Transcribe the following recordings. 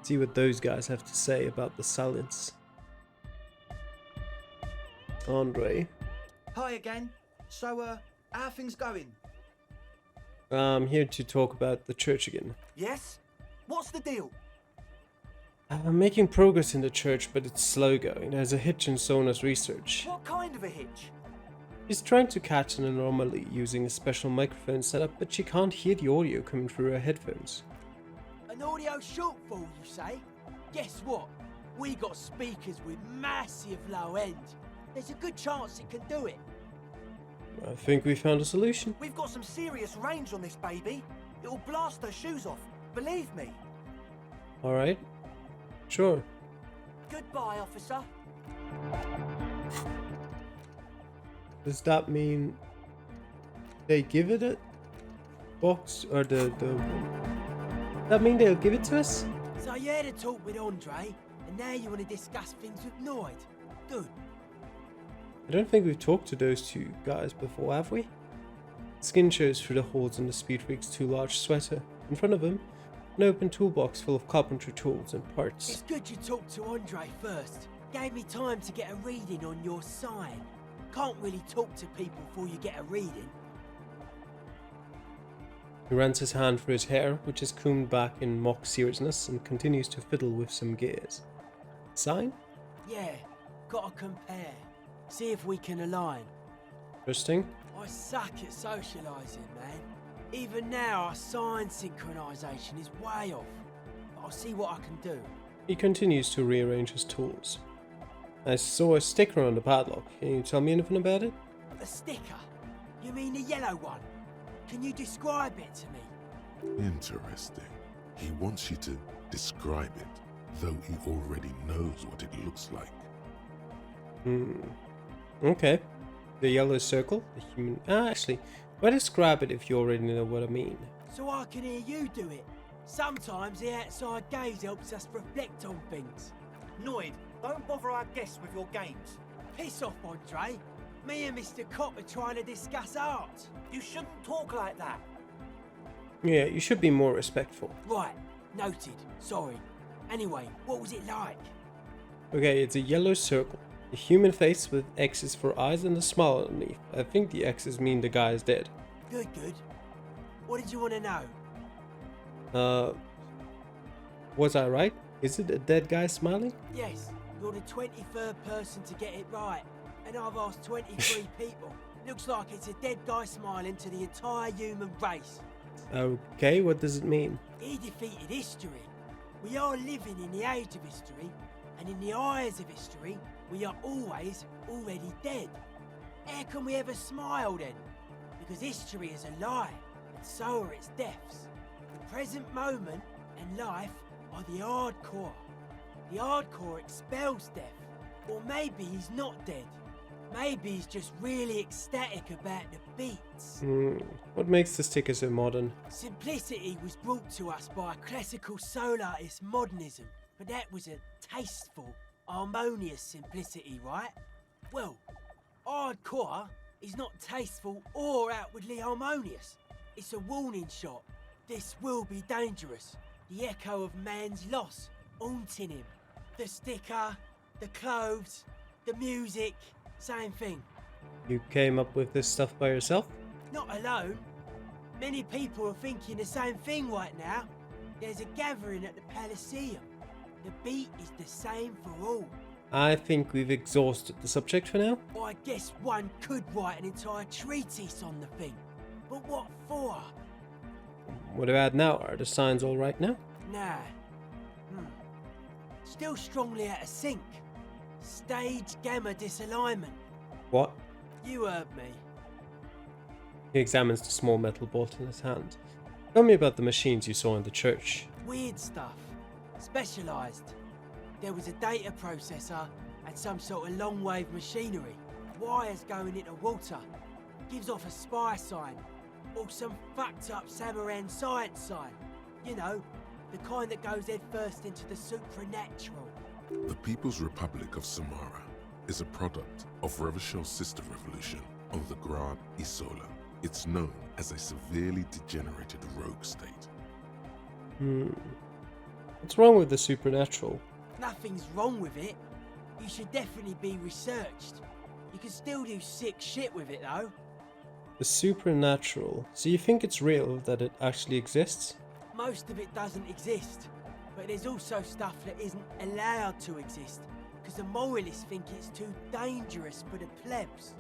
See what those guys have to say about the silence. Andre. Hi again. So, how are things going? I'm here to talk about the church again. Yes? What's the deal? I'm making progress in the church, but it's slow going. There's a hitch in Sona's research. What kind of a hitch? She's trying to catch an anomaly using a special microphone setup, but she can't hear the audio coming through her headphones. An audio shortfall, you say? Guess what? We got speakers with massive low end. There's a good chance it can do it. I think we found a solution. We've got some serious range on this baby. It'll blast her shoes off. Believe me. Alright. Sure. Goodbye, officer. Does that mean they give it a box or the that mean they'll give it to us? So you had a talk with Andre, and now you want to discuss things with Noid. Good. I don't think we've talked to those two guys before, have we? Skin shows through the holes in the Speed Freak's too large sweater. In front of him, an open toolbox full of carpentry tools and parts. It's good you talked to Andre first. Gave me time to get a reading on your sign. Can't really talk to people before you get a reading. He runs his hand through his hair, which is combed back in mock seriousness, and continues to fiddle with some gears. Sign? Yeah, gotta compare. See if we can align. Interesting. I suck at socialising, man. Even now, our sign synchronisation is way off. But I'll see what I can do. He continues to rearrange his tools. I saw a sticker on the padlock. Can you tell me anything about it? A sticker? You mean the yellow one? Can you describe it to me? Interesting. He wants you to describe it, though he already knows what it looks like. Okay. The yellow circle, the human... actually, why describe it if you already know what I mean? So I can hear you do it. Sometimes the outside gaze helps us reflect on things. Noid, don't bother our guests with your games. Piss off, Andre. Me and Mr. Cop are trying to discuss art. You shouldn't talk like that. Yeah, you should be more respectful. Right, noted. Sorry. Anyway, what was it like? Okay, it's a yellow circle. A human face with X's for eyes and a smile underneath. I think the X's mean the guy is dead. Good, good. What did you want to know? Was I right? Is it a dead guy smiling? Yes, you're the 23rd person to get it right. And I've asked 23 people. Looks like it's a dead guy smiling to the entire human race. Okay, what does it mean? He defeated history. We are living in the age of history, and in the eyes of history, we are always already dead. How can we ever smile then? Because history is a lie, and so are its deaths. The present moment and life are the hardcore. The hardcore expels death. Or maybe he's not dead. Maybe he's just really ecstatic about the beats. What makes the sticker so modern? Simplicity was brought to us by classical soul artist modernism, but that was a tasteful, harmonious simplicity, right? Well, hardcore is not tasteful or outwardly harmonious. It's a warning shot. This will be dangerous. The echo of man's loss haunting him. The sticker, the clothes, the music, same thing. You came up with this stuff by yourself? Not alone. Many people are thinking the same thing right now. There's a gathering at the Elysium. The beat is the same for all. I think we've exhausted the subject for now. I guess one could write an entire treatise on the thing. But what for? What about now? Are the signs all right now? Nah. Still strongly out of sync. Stage gamma disalignment. What? You heard me. He examines the small metal bolt in his hand. Tell me about the machines you saw in the church. Weird stuff. Specialised. There was a data processor and some sort of long-wave machinery. Wires going into water. Gives off a spy sign. Or some fucked up Samaran science sign. You know, the kind that goes head first into the supernatural. The People's Republic of Samara is a product of Revachel's sister revolution on the Grand Isola. It's known as a severely degenerated rogue state. What What's wrong with the supernatural? Nothing's wrong with it. You should definitely be researched. You can still do sick shit with it though. The supernatural. So you think it's real, that it actually exists? Most of it doesn't exist, but there's also stuff that isn't allowed to exist, because the moralists think it's too dangerous for the plebs.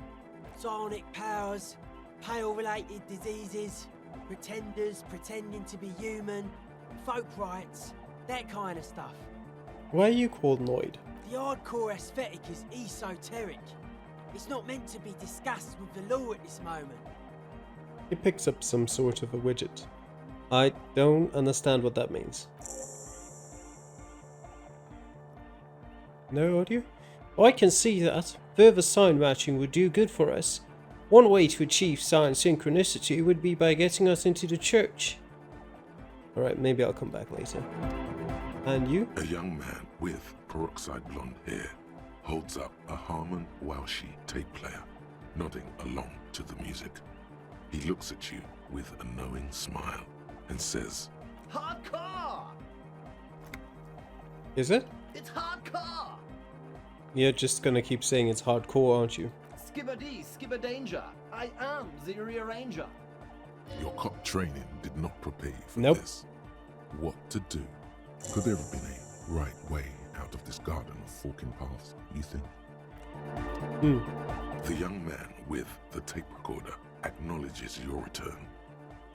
Psionic powers, pale-related diseases, pretenders pretending to be human, folk rights, that kind of stuff. Why are you called Noid? The hardcore aesthetic is esoteric. It's not meant to be discussed with the law at this moment. He picks up some sort of a widget. I don't understand what that means. No audio? Oh, I can see that. Further sign matching would do good for us. One way to achieve sign synchronicity would be by getting us into the church. Alright, maybe I'll come back later. And you? A young man with peroxide blonde hair holds up a Harman Walshy tape player, nodding along to the music. He looks at you with a knowing smile and says, Hardcore! Is it? It's hardcore! You're just gonna keep saying it's hardcore, aren't you? Skibbity, skibberdanger. I am the rearranger. Your cop training did not prepare you for Nope. this. What to do? Could there have been a right way out of this garden of forking paths, you think? The young man with the tape recorder acknowledges your return.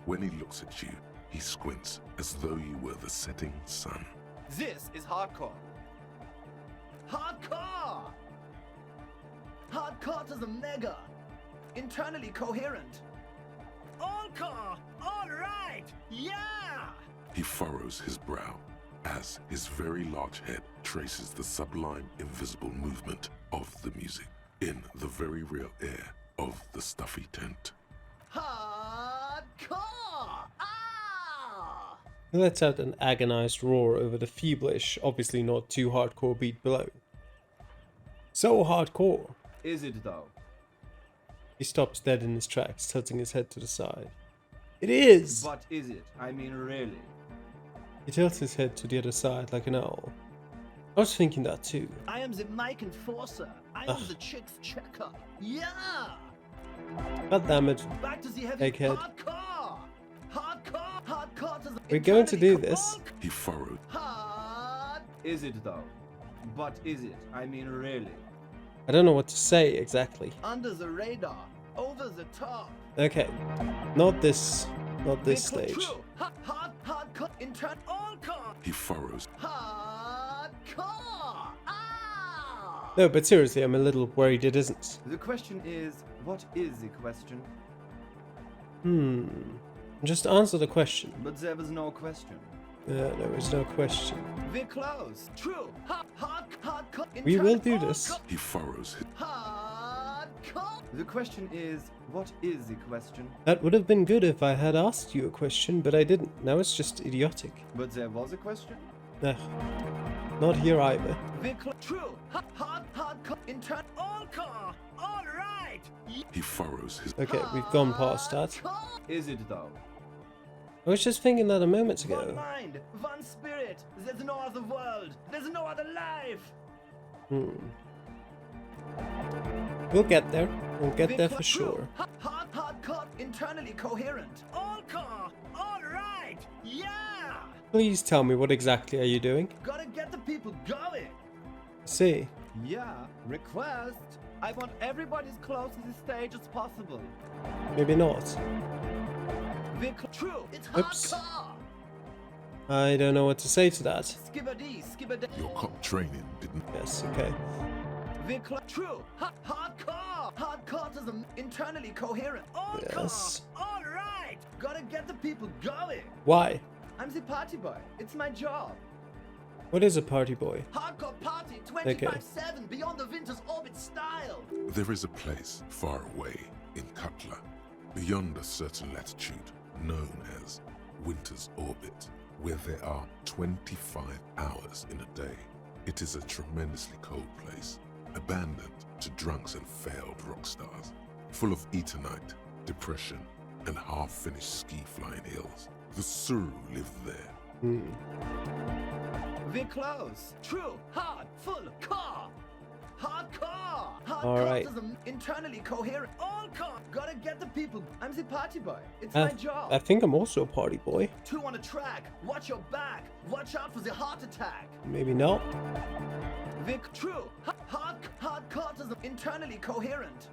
When he looks at you, he squints as though you were the setting sun. This is hardcore. Hardcore! Hardcore to the mega. Internally coherent. All core! All right! Yeah! He furrows his brow as his very large head traces the sublime invisible movement of the music in the very real air of the stuffy tent. Hardcore! Ah! He lets out an agonized roar over the feeblish, obviously not too hardcore beat below. So hardcore. Is it though? He stops dead in his tracks, tilting his head to the side. It is! But is it? I mean, really? He tilts his head to the other side like an owl. I was thinking that too. I am the mic enforcer. I am the chick's checker. Yeah! God damn it. Back to the heavy Egghead. hardcore! Hardcore! Hardcore to the We're going to do this. He furrowed. Hard! Is it though? But is it? I mean, really? I don't know what to say exactly. Under the radar, over the top. Okay. Not this Vehicle stage. true. Hardcore. Intern all core. He furrows. Hardcore. Ah! No, but seriously, I'm a little worried it isn't. The question is, what is the question? Just answer the question. But there was no question. There is no question. We're close. True. Hardcore. We will do Intern this. all He furrows. core. Hardcore. The question is, what is the question? That would have been good if I had asked you a question, but I didn't. Now it's just idiotic. But there was a question? Ugh. Not here either. Vehicle true. Hardcore. Intern all core. All right. He furrows his. Okay, we've gone past that. Hardcore. Is it though? I was just thinking that a moment One ago. mind, one spirit. There's no other world. There's no other life. We'll get there. We'll get there Vehicle for true. sure. Hardcore. Internally coherent. All core. All right. Yeah. Please tell me, what exactly are you doing? Gotta get the people going. See. Yeah. Request. I want everybody as close to the stage as possible. Maybe not. Vehicle true. It's Oops. hardcore. I don't know what to say to that. Skibbity, skibbity. Your cop training didn't. Yes, okay. Vehicle true. Hardcore. Hardcore to the internally coherent. All Yes. core. All right. Gotta get the people going. Why? I'm the party boy. It's my job. What is a party boy? Hardcore party 25/7 beyond the winter's orbit style. There is a place far away in Cutler, beyond a certain latitude, known as Winter's Orbit, where there are 25 hours in a day. It is a tremendously cold place, abandoned to drunks and failed rock stars, full of Etonite, depression, and half-finished ski-flying hills. The Suru lived there. We're close. True. Hard. Full. Car. Hardcore. All right. Internally coherent. All car. Gotta get the people. I'm the party boy. It's my job. I think I'm also a party boy. 2 on a track. Watch your back. Watch out for the heart attack. Maybe not. Vic, true. Hardcore. Internally coherent.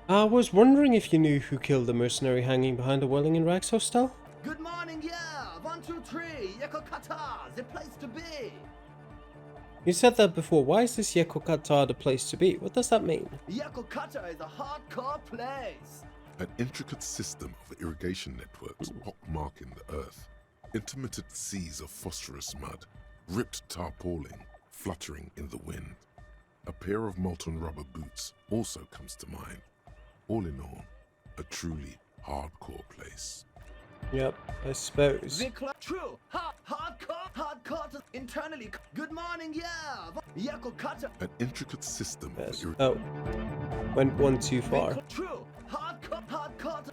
I was wondering if you knew who killed the mercenary hanging behind the Welling in Rags hostel? Good morning, yeah. 1, 2, 3. Yekokata. The place to be. You said that before. Why is this Yekokata the place to be? What does that mean? Yekokata is a hardcore place. An intricate system of irrigation networks pockmarking the earth. Intermittent seas of phosphorus mud, ripped tarpaulin fluttering in the wind. A pair of molten rubber boots also comes to mind. All in all, a truly hardcore place. Yep, I suppose. True. Hardcore. Internally. Good morning, yeah. Yekokata. An intricate system Yes. of Oh, went one too far. True. Hardcore.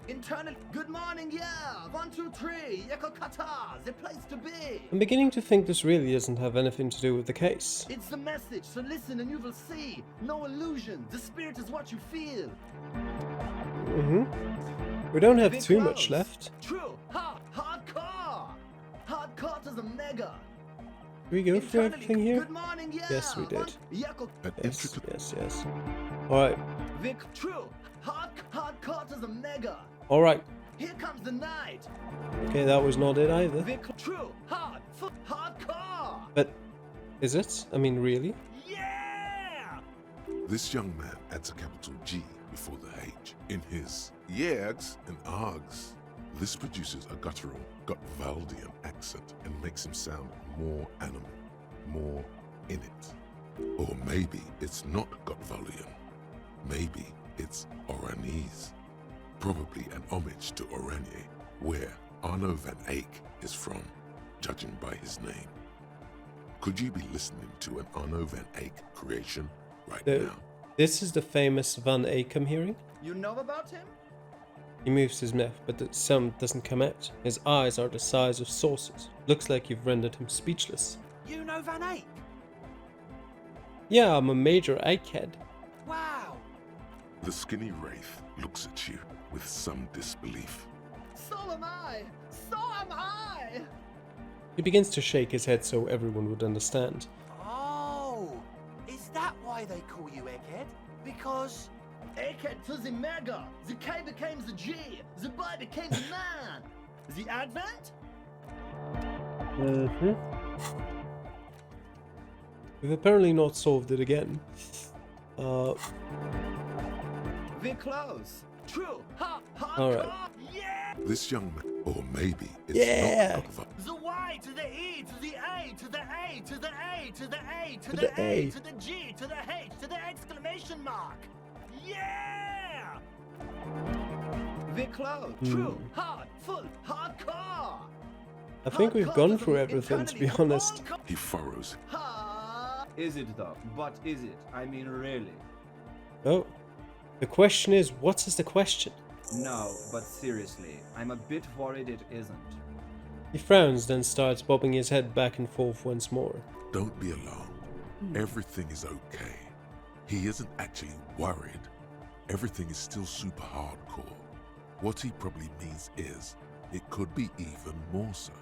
Internally. Good morning, yeah. 1, 2, 3. Yekokata. The place to be. I'm beginning to think this really doesn't have anything to do with the case. It's the message, so listen and you will see. No illusion. The spirit is what you feel. We don't have Big too much close. left. True. Hardcore. Hardcore is a mega. Do we go through Internally. everything here? Good morning, yeah. Yes, we did. Yeko. an Yes, intricate yes. Alright, Vic. True. Hardcore is a mega. alright. Here comes the night. Okay, that was not it either. Vic. True. Hardcore. But is it? I mean, really? Yeah. This young man adds a capital G before the H in his yegs and args. This produces a guttural Gutwaldian accent and makes him sound more animal, more in it. Or maybe it's not Gutwaldian. Maybe it's Oranese. Probably an homage to Oranje, where Arno van Eyck is from, judging by his name. Could you be listening to an Arno van Eyck creation right now? This is the famous Van Eyck I'm hearing. You know about him? He moves his mouth, but the sound doesn't come out. His eyes are the size of saucers. Looks like you've rendered him speechless. You know Van Eyck? Yeah, I'm a major egghead. Wow. The skinny wraith looks at you with some disbelief. So am I. So am I. He begins to shake his head so everyone would understand. Oh, is that why they call you Egghead? Because... Egghead to the mega. The K became the G. The boy became the man. The Advent? We've apparently not solved it again. We're close. True. All right. Yeah. This young man, or maybe it's Yeah. not The Y to the E to the A to the A to the A to the A to To the the A A. to the G to the H to the exclamation mark. Yeah. We're close. True. Hard. Full. Hardcore. I think we've gone through everything, to be honest. He furrows. Is it though? But is it? I mean, really? Oh. The question is, what is the question? No, but seriously, I'm a bit worried it isn't. He frowns, then starts bobbing his head back and forth once more. Don't be alarmed. Everything is okay. He isn't actually worried. Everything is still super hardcore. What he probably means is, it could be even more so.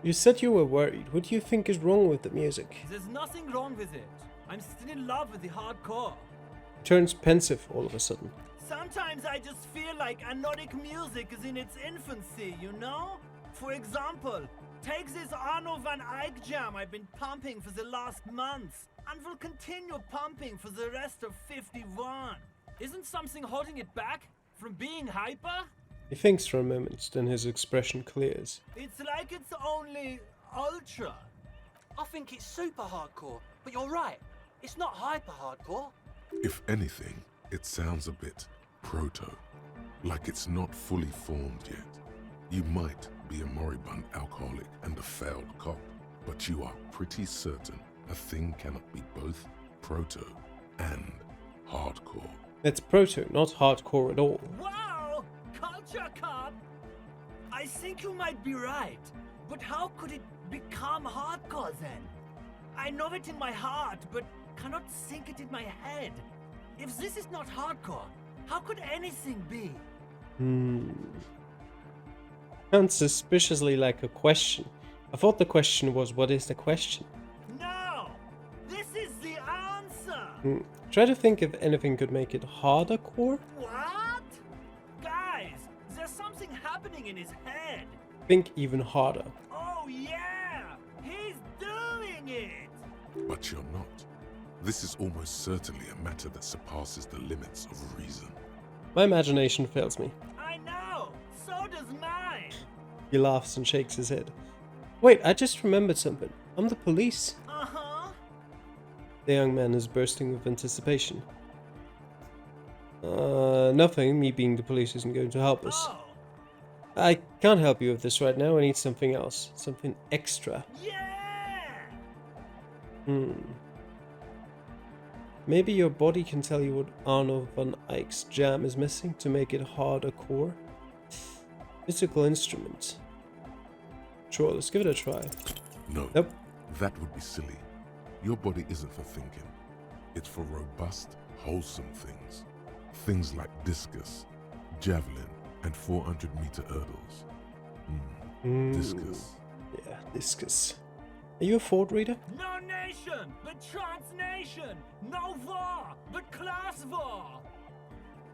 You said you were worried. What do you think is wrong with the music? There's nothing wrong with it. I'm still in love with the hardcore. He turns pensive all of a sudden. Sometimes I just feel like anodic music is in its infancy, you know? For example, take this Arno van Eyck jam I've been pumping for the last month, and will continue pumping for the rest of 51. Isn't something holding it back from being hyper? He thinks for a moment, then his expression clears. It's like it's only ultra. I think it's super hardcore, but you're right. It's not hyper hardcore. If anything, it sounds a bit proto, like it's not fully formed yet. You might be a moribund alcoholic and a failed cop, but you are pretty certain a thing cannot be both proto and hardcore. It's proto, not hardcore at all. Wow! Culture cop! I think you might be right, but how could it become hardcore then? I know it in my heart, but cannot sink it in my head. If this is not hardcore, how could anything be? Sounds suspiciously like a question. I thought the question was, what is the question? No! This is the answer! Try to think if anything could make it harder core. What? Guys, there's something happening in his head. Think even harder. Oh yeah! He's doing it! But you're not. This is almost certainly a matter that surpasses the limits of reason. My imagination fails me. I know! So does mine! He laughs and shakes his head. Wait, I just remembered something. I'm the police. Uh-huh. The young man is bursting with anticipation. Nothing. Me being the police isn't going to help us. Oh! I can't help you with this right now. I need something else. Something extra. Yeah! Maybe your body can tell you what Arno van Eyck's jam is missing to make it harder core. Physical instrument. Sure, let's give it a try. No, Nope. that would be silly. Your body isn't for thinking. It's for robust, wholesome things. Things like discus, javelin, and 400-meter hurdles. Discus. Yeah, discus. Are you a Ford reader? No nation, but transnation! No war, but class war!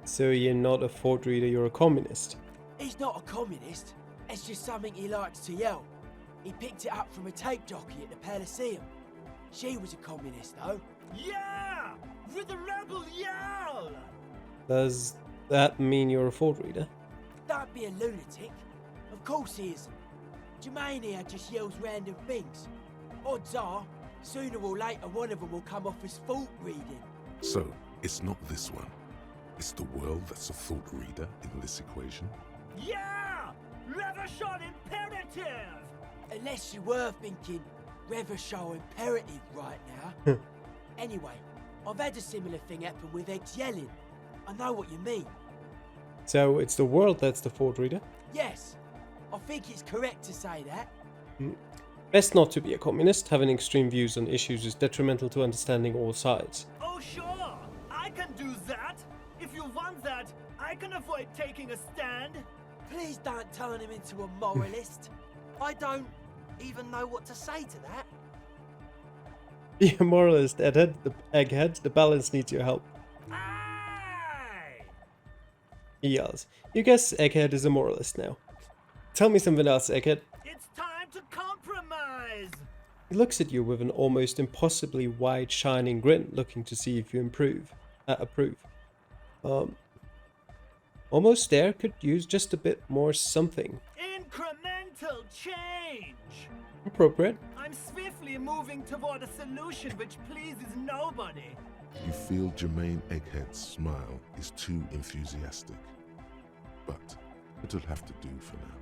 So you're not a Ford reader, you're a communist. He's not a communist. It's just something he likes to yell. He picked it up from a tape jockey at the Elysium. She was a communist, though. Yeah! With the rebel yell! Does that mean you're a Ford reader? Don't be a lunatic. Of course he isn't. Jermaine here just yells random things. Odds are, sooner or later one of them will come off as fault reading. So, it's not this one. It's the world that's a thought reader in this equation. Yeah! Revershot imperative! Unless you were thinking Revershot imperative right now. Anyway, I've had a similar thing happen with Eggs yelling. I know what you mean. So it's the world that's the Ford reader? Yes, I think it's correct to say that. Best not to be a communist. Having extreme views on issues is detrimental to understanding all sides. Oh sure! I can do that! If you want that, I can avoid taking a stand! Please don't turn him into a moralist. I don't even know what to say to that. Be a moralist, egghead. The balance needs your help. Aye! He yells. You guess Egghead is a moralist now. Tell me something else, Egghead. It's time to compromise! He looks at you with an almost impossibly wide, shining grin, looking to see if you approve. Almost there, could use just a bit more something. Incremental change! Appropriate. I'm swiftly moving toward a solution which pleases nobody. You feel Jermaine Egghead's smile is too enthusiastic. But it'll have to do for now.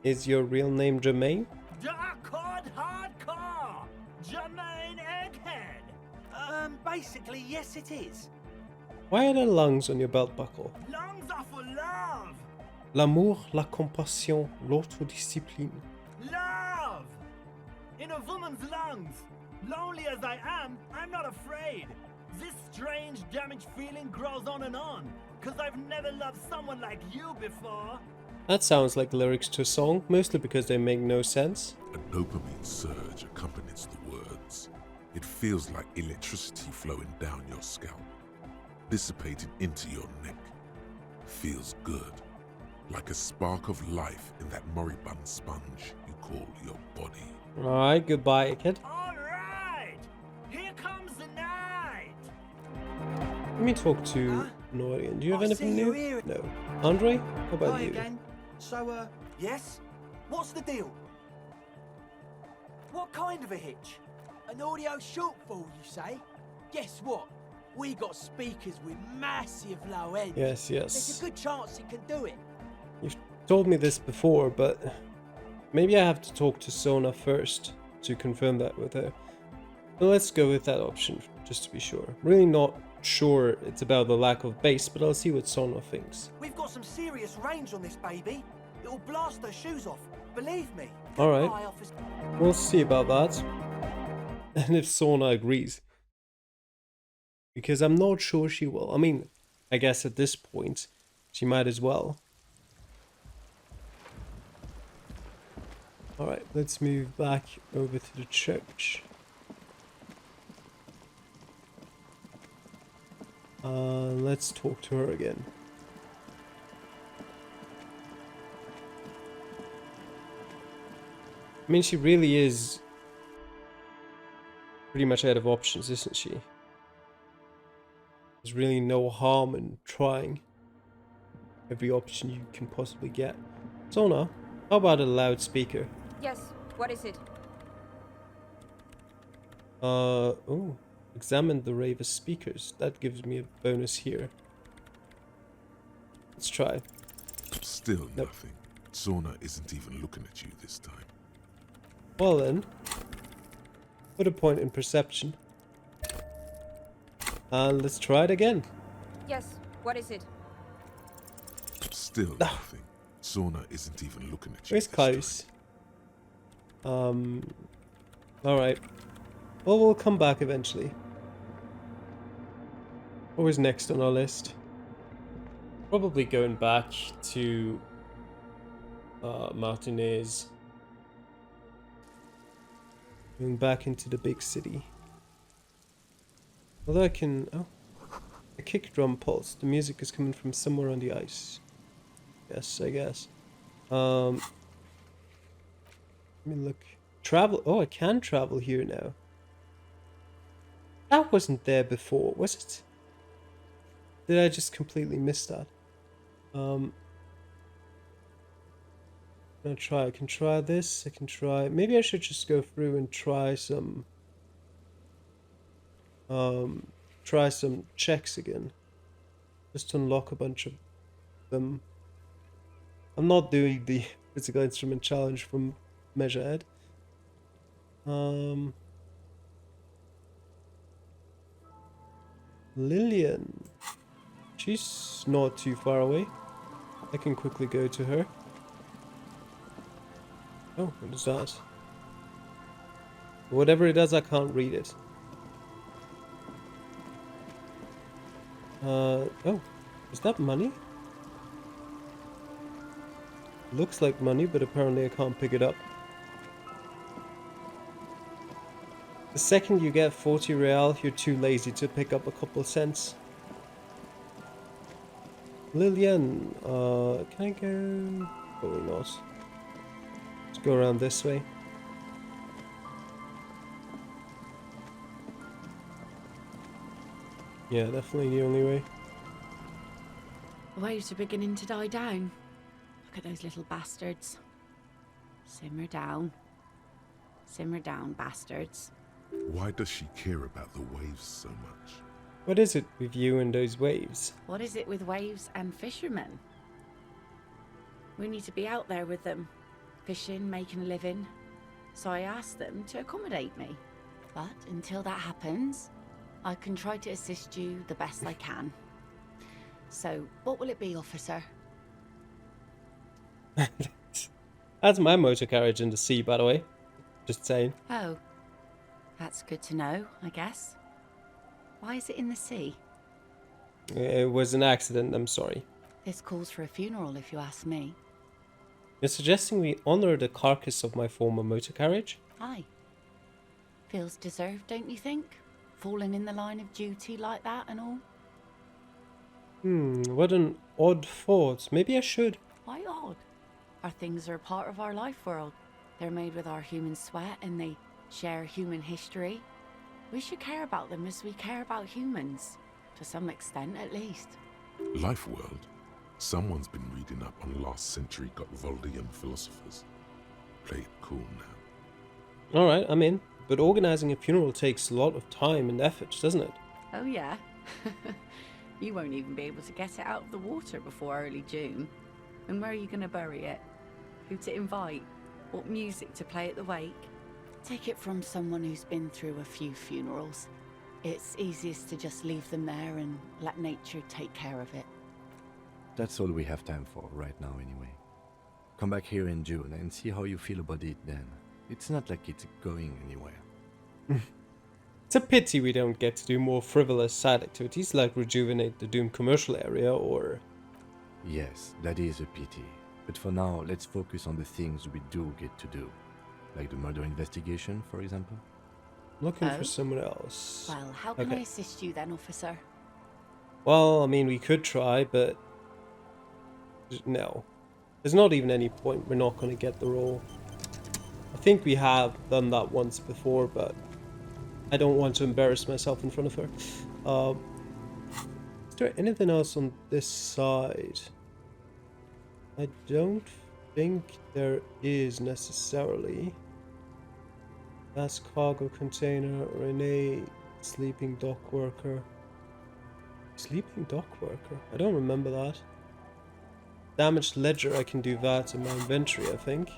Is your real name Jermaine? Dark hardcore! Jermaine Egghead! Basically, yes it is. Why are there lungs on your belt buckle? Lungs are for love! L'amour, la compassion, l'autodiscipline. Love! In a woman's lungs. Lonely as I am, I'm not afraid. This strange, damaged feeling grows on, 'cause I've never loved someone like you before. That sounds like lyrics to a song, mostly because they make no sense. A dopamine surge accompanies the words. It feels like electricity flowing down your scalp, dissipating into your neck. Feels good, like a spark of life in that moribund sponge you call your body. Alright, goodbye, Egghead. Alright! Here comes the night! Let me talk to Norian. Do you have I anything see new? you're here. No. Andre, how about Hi you? again. So, yes? What's the deal? What kind of a hitch? An audio shortfall, you say? Guess what? We got speakers with massive low ends. Yes, There's yes. a good chance it can do it. You've told me this before, but maybe I have to talk to Sona first to confirm that with her. But let's go with that option, just to be sure. Really not sure it's about the lack of bass, but I'll see what Sona thinks. We've got some serious range on this baby. It'll blast her shoes off. Believe me. Alright. Goodbye, officer. We'll see about that. And if Sona agrees. Because I'm not sure she will. I mean, I guess at this point, she might as well. Alright, let's move back over to the church. Let's talk to her again. I mean, she really is pretty much out of options, isn't she? There's really no harm in trying every option you can possibly get. Sona, how about a loudspeaker? Yes, what is it? Oh, examine the Raver's speakers. That gives me a bonus here. Let's try. Still Nope. nothing. Sona isn't even looking at you this time. Well then, put a point in perception. And let's try it again. Yes, what is it? Still nothing. Sona isn't even looking at you Where's this close? Alright. Well, we'll come back eventually. What was next on our list? Probably going back to Martinez. Going back into the big city. Although I can... Oh. A kick drum pulse. The music is coming from somewhere on the ice. Yes, I guess. Let me look. Travel. Oh, I can travel here now. That wasn't there before, was it? Did I just completely miss that? I'm gonna try. I can try this. I can try. Maybe I should just go through and try some. Try some checks again. Just to unlock a bunch of them. I'm not doing the physical instrument challenge from Measure Ed. Lillian. She's not too far away. I can quickly go to her. Oh, what is that? Whatever it does, I can't read it. Oh, is that money? Looks like money, but apparently I can't pick it up. The second you get 40 real, you're too lazy to pick up a couple cents. Lillian, can I go? Probably not. Let's go around this way. Yeah, definitely the only way. The waves are beginning to die down. Look at those little bastards. Simmer down, bastards. Why does she care about the waves so much? What is it with you and those waves? What is it with waves and fishermen? We need to be out there with them, fishing, making a living. So I asked them to accommodate me. But until that happens, I can try to assist you the best I can. So, what will it be, officer? That's my motor carriage in the sea, by the way. Just saying. Oh, that's good to know, I guess. Why is it in the sea? It was an accident, I'm sorry. This calls for a funeral, if you ask me. You're suggesting we honor the carcass of my former motor carriage? Aye. Feels deserved, don't you think? Falling in the line of duty like that and all? What an odd thought. Maybe I should. Why odd? Our things are a part of our life world. They're made with our human sweat and they share human history. We should care about them as we care about humans. To some extent, at least. Life world? Someone's been reading up on last century Gotvaldian philosophers. Play it cool now. Alright, I'm in. But organizing a funeral takes a lot of time and effort, doesn't it? Oh yeah? You won't even be able to get it out of the water before early June. And where are you going to bury it? Who to invite? What music to play at the wake? Take it from someone who's been through a few funerals. It's easiest to just leave them there and let nature take care of it. That's all we have time for right now anyway. Come back here in June and see how you feel about it then. It's not like it's going anywhere. It's a pity we don't get to do more frivolous side activities like rejuvenate the Doom commercial area or... Yes, that is a pity. But for now, let's focus on the things we do get to do. Like the murder investigation, for example. Looking Oh? for someone else. Well, how can I Okay. assist you then, officer? Well, I mean, we could try, but... no. There's not even any point. We're not going to get the role. I think we have done that once before, but I don't want to embarrass myself in front of her. Is there anything else on this side? I don't think there is necessarily. That's cargo container, Renee, sleeping dock worker. Sleeping dock worker? I don't remember that. Damaged ledger, I can do that in my inventory, I think.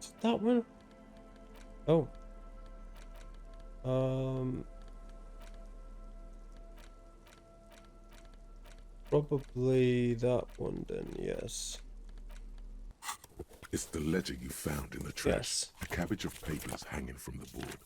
Is it that one? Oh. Probably that one then, yes. It's the ledger you found in the trash. Yes. A cabbage of papers hanging from the board.